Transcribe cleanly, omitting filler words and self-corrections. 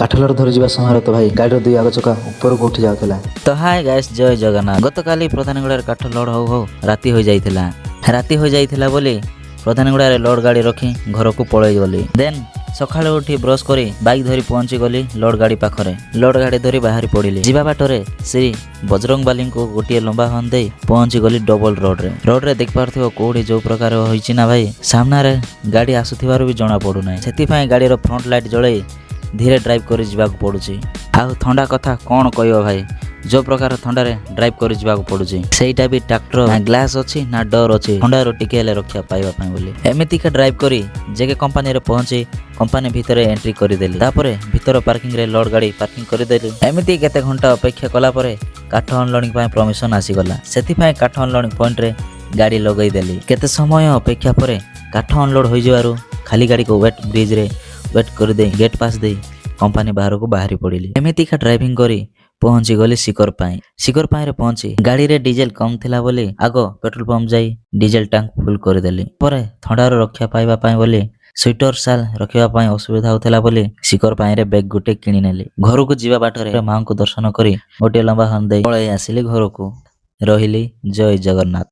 କାଠଲଡ଼ ଧରି ଯିବା ସମୟରେ ତ ଭାଇ ଗାଡ଼ିର ଦୁଇ ଆଗ ଚକା ଉପରକୁ ଉଠି ଯାଉଥିଲା। ତ ହାय ଗାଇସ୍, ଜୟ ଜଗନ୍ନାଥ। ଗତକାଲି ପ୍ରଧାନଗୁଡ଼ାରେ କାଠ ଲୋଡ଼ ହଉ ହଉ ରାତି ହୋଇଯାଇଥିଲା। ରାତି ହୋଇଯାଇଥିଲା ବୋଲି ପ୍ରଧାନଗୁଡ଼ାରେ ଲୋଡ଼ ଗାଡ଼ି ରଖି ଘରକୁ ପଳେଇ ଗଲି। ଦେନ୍ ସକାଳୁ ଉଠି ବ୍ରସ୍ କରି ବାଇକ୍ ଧରି ପହଞ୍ଚି ଗଲି ଲୋଡ଼ ଗାଡ଼ି ପାଖରେ। ଲୋଡ଼ ଗାଡ଼ି ଧରି ବାହାରି ପଡ଼ିଲି। ଯିବା ବାଟରେ ଶ୍ରୀ ବଜରଙ୍ଗବାଲୀଙ୍କୁ ଗୋଟିଏ ଲମ୍ବା ହର୍ନ ଦେଇ ପହଞ୍ଚି ଗଲି ଡବଲ ରୋଡ଼ରେ। ରୋଡ଼ରେ ଦେଖିପାରୁଥିବ କୋଉଠି ଯୋଉ ପ୍ରକାର ହୋଇଛି ନା ଭାଇ, ସାମ୍ନାରେ ଗାଡ଼ି ଆସୁଥିବାରୁ ବି ଜଣା ପଡ଼ୁନାହିଁ। ସେଥିପାଇଁ ଗାଡ଼ିର ଫ୍ରଣ୍ଟ ଲାଇଟ୍ ଜଳେଇ ଧୀରେ ଡ୍ରାଇଭ୍ କରି ଯିବାକୁ ପଡ଼ୁଛି। ଆଉ ଥଣ୍ଡା କଥା କ'ଣ କହିବ ଭାଇ, ଯୋଉ ପ୍ରକାର ଥଣ୍ଡାରେ ଡ୍ରାଇଭ୍ କରି ଯିବାକୁ ପଡ଼ୁଛି, ସେଇଟା ବି ଟ୍ରାକ୍ଟର ନା ଗ୍ଲାସ୍ ଅଛି ନା ଡୋର୍ ଅଛି ଥଣ୍ଡାରୁ ଟିକେ ହେଲେ ରକ୍ଷା ପାଇବା ପାଇଁ ବୋଲି। ଏମିତିକା ଡ୍ରାଇଭ୍ କରି ଜେକେ କମ୍ପାନୀରେ ପହଞ୍ଚି କମ୍ପାନୀ ଭିତରେ ଏଣ୍ଟ୍ରି କରିଦେଲି। ତାପରେ ଭିତର ପାର୍କିଂରେ ଲୋଡ଼ ଗାଡ଼ି ପାର୍କିଂ କରିଦେଲି। ଏମିତି କେତେ ଘଣ୍ଟା ଅପେକ୍ଷା କଲା ପରେ କାଠ ଅନଲୋଡ଼ିଂ ପାଇଁ ପରମିଶନ ଆସିଗଲା। ସେଥିପାଇଁ କାଠ ଅନଲୋଡ଼ିଂ ପଏଣ୍ଟରେ ଗାଡ଼ି ଲଗେଇଦେଲି। କେତେ ସମୟ ଅପେକ୍ଷା ପରେ କାଠ ଅନଲୋଡ଼ ହୋଇଯିବାରୁ ଖାଲି ଗାଡ଼ିକୁ ବ୍ରିଜରେ ୱେଟ୍ କରିଦେଇ ଗେଟ୍ ପାସ୍ ଦେଇ କମ୍ପାନୀ ବାହାରକୁ ବାହାରି ପଡ଼ିଲି। ଏମିତିକା ଡ୍ରାଇଭିଂ କରି ପହଞ୍ଚି ଗଲି ଶିକର ପାଇଁ। ଶିକର ପାଇଁରେ ପହଞ୍ଚି ଗାଡ଼ିରେ ଡିଜେଲ କମ୍ ଥିଲା ବୋଲି ଆଗ ପେଟ୍ରୋଲ ପମ୍ପ ଯାଇ ଡିଜେଲ ଟ୍ୟାଙ୍କ ଫୁଲ୍ କରିଦେଲି। ପରେ ଥଣ୍ଡାରୁ ରକ୍ଷା ପାଇବା ପାଇଁ ବୋଲି ସ୍ୱିଟର ଶାଲ ରଖିବା ପାଇଁ ଅସୁବିଧା ହେଉଥିଲା ବୋଲି ଶିକର ପାଇଁରେ ବ୍ୟାଗ୍ ଗୋଟେ କିଣି ନେଲି। ଘରକୁ ଯିବା ବାଟରେ ମାଙ୍କୁ ଦର୍ଶନ କରି ଗୋଟିଏ ଲମ୍ବା ହର୍ନ ଦେଇ ପଳେଇ ଆସିଲି ଘରକୁ। ରହିଲି। ଜୟ ଜଗନ୍ନାଥ।